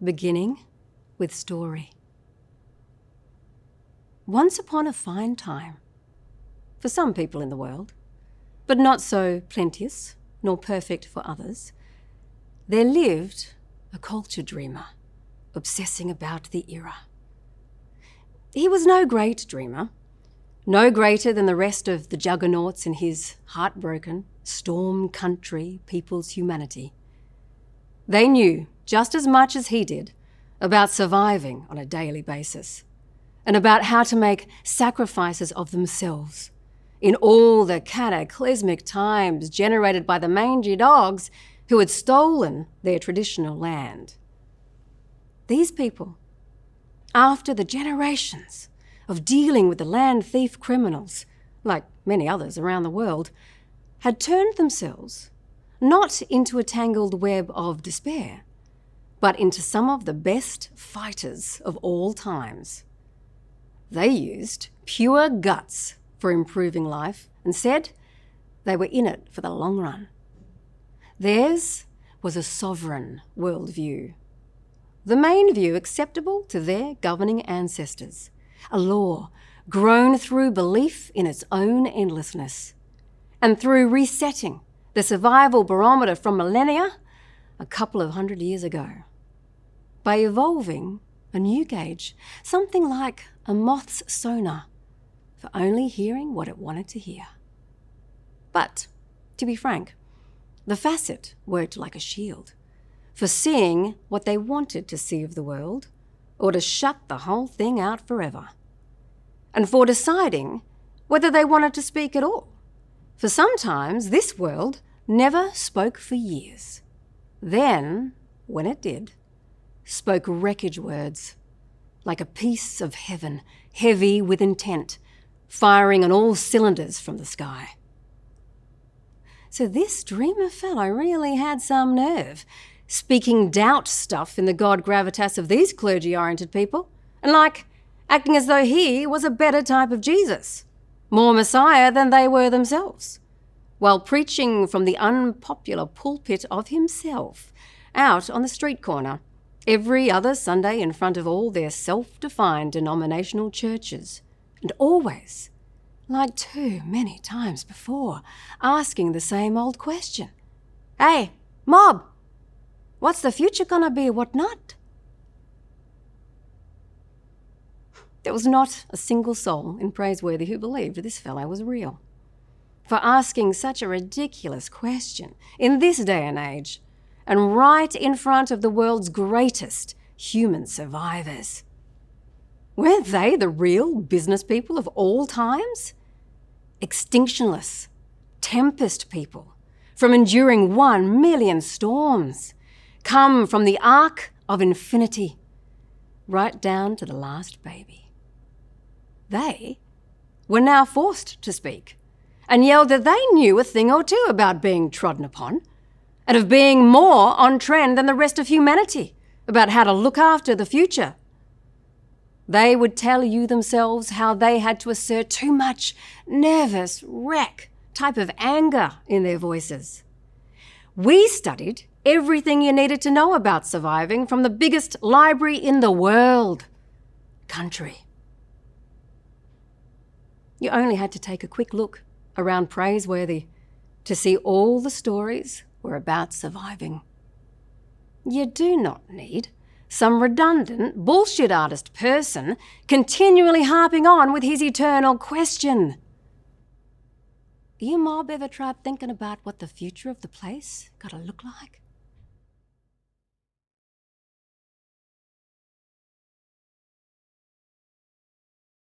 beginning with story. Once upon a fine time, for some people in the world, but not so plenteous nor perfect for others, there lived a culture dreamer obsessing about the era. He was no great dreamer, no greater than the rest of the juggernauts in his heartbroken, storm country people's humanity. They knew just as much as he did about surviving on a daily basis and about how to make sacrifices of themselves in all the cataclysmic times generated by the mangy dogs who had stolen their traditional land. These people, after the generations of dealing with the land thief criminals, like many others around the world, had turned themselves not into a tangled web of despair, but into some of the best fighters of all times. They used pure guts for improving life and said they were in it for the long run. Theirs was a sovereign worldview, the main view acceptable to their governing ancestors, a law grown through belief in its own endlessness and through resetting the survival barometer from millennia a couple of 100 years ago by evolving a new gauge, something like a moth's sonar for only hearing what it wanted to hear. But, to be frank, the facet worked like a shield for seeing what they wanted to see of the world, or to shut the whole thing out forever, and for deciding whether they wanted to speak at all. For sometimes this world never spoke for years. Then, when it did, spoke wreckage words, like a piece of heaven, heavy with intent, firing on all cylinders from the sky. So this dreamer fellow really had some nerve, speaking doubt stuff in the god gravitas of these clergy-oriented people, and acting as though he was a better type of Jesus, more Messiah than they were themselves, while preaching from the unpopular pulpit of himself out on the street corner every other Sunday in front of all their self-defined denominational churches, and always, like too many times before, asking the same old question. Hey, mob, what's the future gonna be, what not? There was not a single soul in Praiseworthy who believed this fellow was real. For asking such a ridiculous question in this day and age, and right in front of the world's greatest human survivors. Weren't they the real business people of all times? Extinctionless, tempest people, from enduring 1 million storms, come from the arc of infinity, right down to the last baby. They were now forced to speak and yelled that they knew a thing or two about being trodden upon and of being more on trend than the rest of humanity about how to look after the future. They would tell you themselves how they had to assert too much nervous wreck type of anger in their voices. We studied everything you needed to know about surviving from the biggest library in the world, country. You only had to take a quick look around Praiseworthy to see all the stories were about surviving. You do not need some redundant bullshit artist person continually harping on with his eternal question. You mob ever tried thinking about what the future of the place gotta look like?